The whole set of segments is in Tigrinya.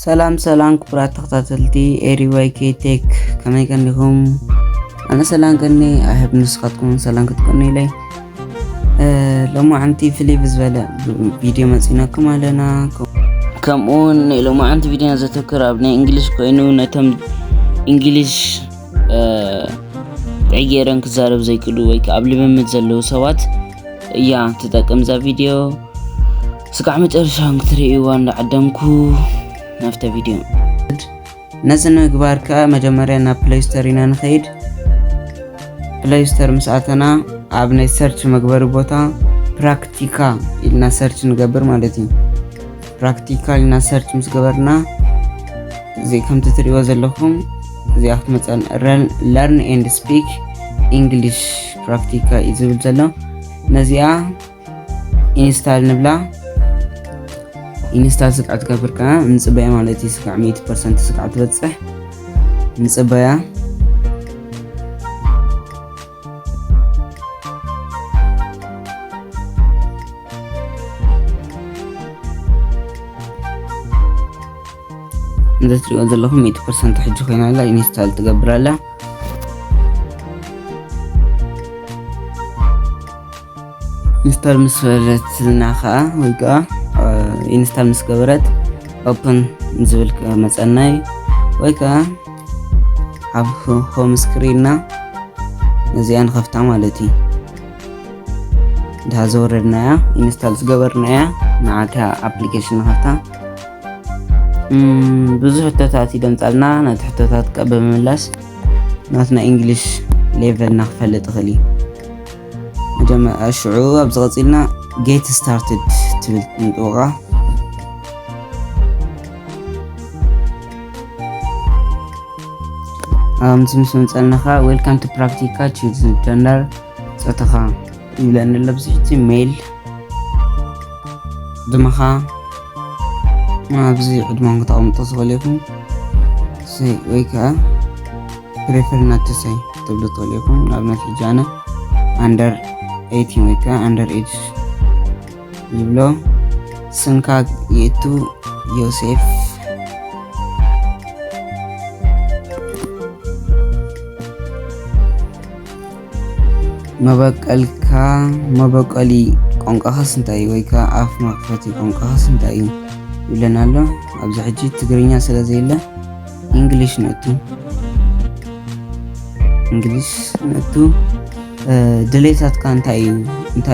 ሰላም ክቡራት ተኸታተልቲ ኤሪዋይኬ ቴክ ከመይ ቀኒኹም? ኣነ ሰላም ቀኒ ኣይሕብ ንስኻትኩም ሰላም ክትኮኑ ኢለይ ሎማዓንቲ ፍልይ ብዝበለ ቪድዮ መፂናኩም ኣለና። ከምኡውን ሎማዓንቲ ቪድዮ ዘተክር ኣብ ናይ እንግሊሽ ኮይኑ ነቶም እንግሊሽ ዕጌረን ክዛረብ ዘይክእሉ ወይ ከዓ ኣብ ልምምድ ዘለዉ ሰባት እያ ትጠቅም ዛ ቪድዮ። ስካዕ መጨረሻ ክትርእይዋ እንዳዓደምኩ ናፍተ ቪድዮ ነዚ ምግባርካ መጀመርያ ናብ ፕሌይ ስቶር ኢና ንኸይድ። ፕሌይ ስቶር ምስኣተና ኣብ ናይ ሰርች መግበሪ ቦታ ፕራክቲካ ኢልና ሰርች ንገብር ማለት እዩ። ፕራክቲካ ኢልና ሰርች ምስ ገበርና እዚ ከምቲ ትርእይዎ ዘለኹም እዚኣ ክትመፀን ለርን ኤንድ ስፒክ እንግሊሽ ፕራክቲካ እዩ ዝብል ዘሎ። ነዚኣ ኢንስታል ንብላ። ኢንስታል ስቃዕ ትገብርካ ንፅበያ ማለት እዩ። ስቃዕ 100% ስቃዕ ትበፅሕ ንፅበያ እንደትሪኦ ዘለኹም 100% ሕጂ ኮይናላ ኢንስታል ትገብራላ። ኢንስታል ምስ በለትና ከዓ ወይ ከዓ ኢንስታል ምስ ገበረት ኦፕን ዝብል መፀናይ ወይ ከዓ ኣብ ሆም ስክሪንና ነዚኣ ንኸፍታ ማለት እዩ። እንዳ ዘወረድናያ ኢንስታል ዝገበርናያ ንዓታ ኣፕሊኬሽን ንኸፍታ ብዙሕ ሕቶታት ይደምፃልና። ነቲ ሕቶታት ከዓ ብምምላስ ናትና እንግሊሽ ሌቨል ናክፈልጥ እኽእል እዩ። መጀመርያ ሽዑ ኣብ ዝቐፂልና ጌት ስታርትድ ትብል ንጥውቓ ኣብዚ ምስ መፀናኻ ዌልካም ቱ ፕራክቲካ ቹዝ ጀነር ፀተኻ ይብለኒ ኣሎ። ብዙሕቲ ሜል ድመኻ ኣብዚ ዕድማን ክተቐምጦ ዝኽእል ኢኹም ወይ ከዓ ፕሬፈር ናትሰይ ትብሉ ትኽእል ኢኹም። ንኣብነት ሕጂ ኣነ ኣንደር 18 ወይ ከዓ ኣንደር ኤጅ ይብሎ። ስንካ የቱ ዮሴፍ መበቀልካ መበቀሊ ቋንቋኸስ እንታይ ወይ ከዓ ኣፍ መክፈቲ ቋንቋኸስ እንታይ እዩ ይብለና ኣሎ። ኣብዚ ሕጂ ትግርኛ ስለዘየለ እንግሊሽ ነቱ እንግሊሽ ነቱ ድሌታትካ እንታይ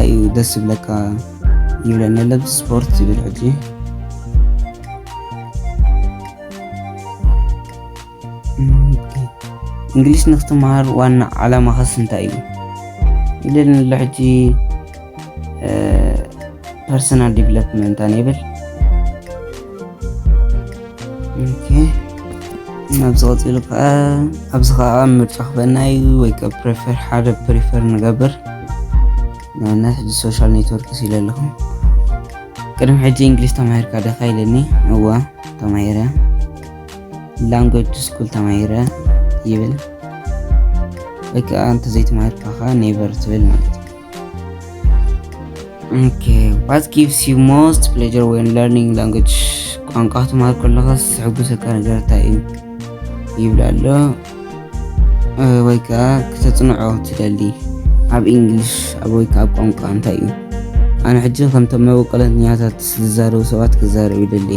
እዩ ደስ ዝብለካ ይብለና ኣሎ። ስፖርት ይብል ሕጂ እንግሊሽ ንክትመሃር ዋና ዓላማኸስ እንታይ እዩ ይብለና ኣሎ። ሕጂ ፐርሰናል ዲቨሎፕመንት ይብል። ኣብዚ ቀፂሉ ከዓ ኣብዚ ከዓ ምርጫ ክበና እዩ ወይ ከዓ ፕሪፈር ሓደ ፕሪፈር ንገብር ንኣብነት ሕጂ ሶሻል ኔትወርክ ኢለ ኣለኹ። ቅድሚ ሕጂ እንግሊሽ ተማሂርካ ዲኻ ኢለኒ። እዋ ተማሂረ። ላንጉጅ ስኩል ተማሂረ ይብል ወይ ከዓ እንተ ዘይተማሂርካ ከዓ ኔቨር ትብል ማለት እዩ። ኦኬ ዋት ጊቭስ ዩ ሞስት ፕሌዠር ዌን ለርኒንግ ላንጉጅ ቋንቋ ክትመሃር ከለኸስ ዝሕጉሰካ ነገር እንታይ እዩ ይብል ኣሎ። ወይ ከዓ ክተፅንዖ ትደሊ ኣብ እንግሊሽ ወይ ከዓ ኣብ ቋንቋ እንታይ እዩ። ኣነ ሕጂ ከምቶም መበቆለኛታት ዝዛረቡ ሰባት ክዛረቡ ይደሊ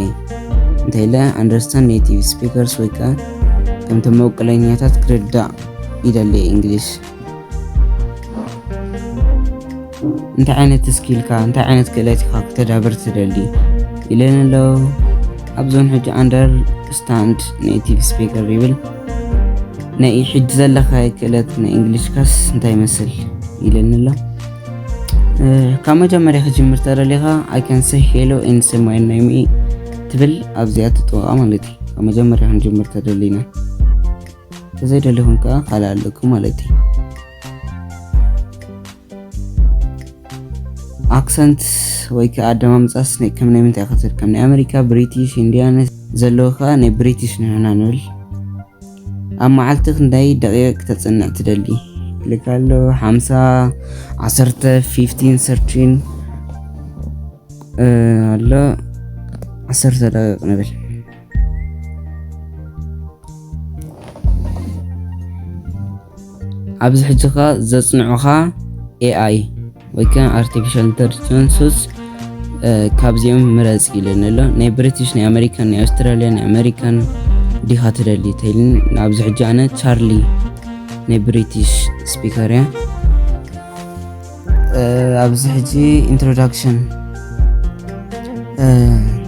እንታይ ኢለ አንደርስታንድ ኔቲቭ ስፒከርስ ወይ ከዓ ከምቶም መበቆለኛታት ክርዳእ ይደሊ እንግሊሽ። እንታይ ዓይነት ስኪልካ እንታይ ዓይነት ክእለትካ ክተዳብር ትደሊ ኢለን ኣሎ። ኣብዞን ሕጂ አንደርስታንድ ኔቲቭ ስፒከር ይብል ናይ ሕጂ ዘለኻ ክእለት ናይ እንግሊሽካስ እንታይ ይመስል ኢለን ኣሎ። ካብ መጀመርያ ክጅምር ተደሊኻ አይ ካን ሴይ ሄሎ ኤንድ ሴይ ማይ ኔም ትብል ኣብዚኣ ትጥወቓ ማለት እዩ። ካብ መጀመርያ ክንጅምር ተደሊና ተዘይደሊኹም ከዓ ካልእ ኣለኩም ማለት እዩ። ኣክሰንት ወይ ከዓ ኣደማምፃስ ከም ናይ ምንታይ ክትል ከም ናይ ኣሜሪካ ብሪቲሽ ኢንዲያን ዘለዎ ከዓ ናይ ብሪቲሽ ንሕና ንብል። ኣብ መዓልቲ ክንደይ ደቂቕ ክተፅንዕ ትደሊ ልካሎ 50 10 15 13 ኣሎ 10 ደቂቕ ንብል ኣብዚ ሕጂኻ ዘጽንዑኻ AI ወይ ከዓ artificial intelligence ካብዚኦም ምረጽ ኢለን ኣሎ ናይ ብሪቲሽ ናይ ኣሜሪካን ናይ ኣውስትራልያ ናይ ኣሜሪካን ዲኻ ትደሊ ተይልን ኣብዚ ሕጂ ኣነ ቻርሊ ናይ ብሪቲሽ ስፒከር እያ ኣብዚ ሕጂ ኢንትሮዳክሽን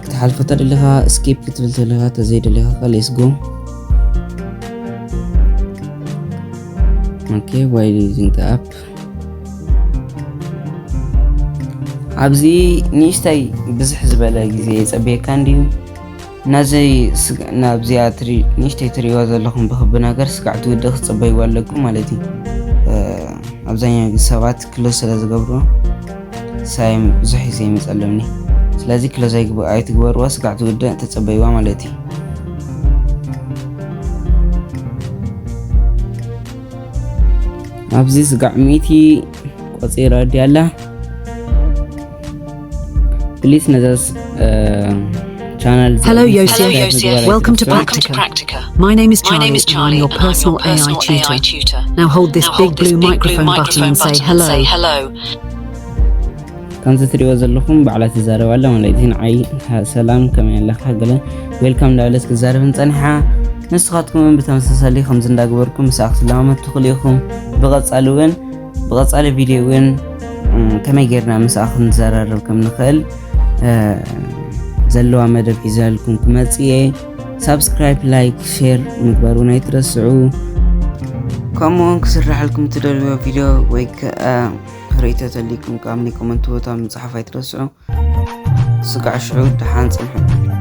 ክትሓልፎ ተደሊኻ ስኪፕ ክትብል ተለኻ ተዘይደሊኻ ሌትስ ጎ okay while using the app ኣብዚ ንእሽተይ ብዙሕ ዝበለ ግዜ ፀበየካ እንድዩ ናብዚኣ ንእሽተይ ትሪእዋ ዘለኹም ብክቢ ነገር ስጋዕ ትውድእ ክፅበይዋ ኣለኩም ማለት እዩ ኣብዛኛው ግዜ ሰባት ክሎዝ ስለ ዝገብርዎ ሳይም ብዙሕ ግዜ ይመፀለምኒ ስለዚ ክሎዝ ኣይትግበርዋ ስጋዕ ትውድእ ተፀበይዋ ማለት እዩ ኣብዚ ስጋዕ ሚቲ ቆፂራ ድያላ Please Nazas channel. Hello Yosef, welcome to Practica. My name is Charlie and I'm your personal AI tutor. Now hold this big blue microphone button and say hello. كم تتريوا زلكم بعلات الزارة ولا ملايين عي سلام كم يلا خجلة welcome لعلس كزارة بنصنحة نسختكم بتمسسلي خمسين دقيقة مساق سلامة تخليكم بغص على فيديوين كما يجرنا مساق نزرر كم نخل زلوا مدب حزالكم كماتسيه سبسكرايب لايك شير مقبرونا يترسعوا كمون كسرح لكم تدلوا فيديو ويك ريتة لكم كاملي كومنتوتا من صحفة يترسعوا سقع شعود دحان سمحوا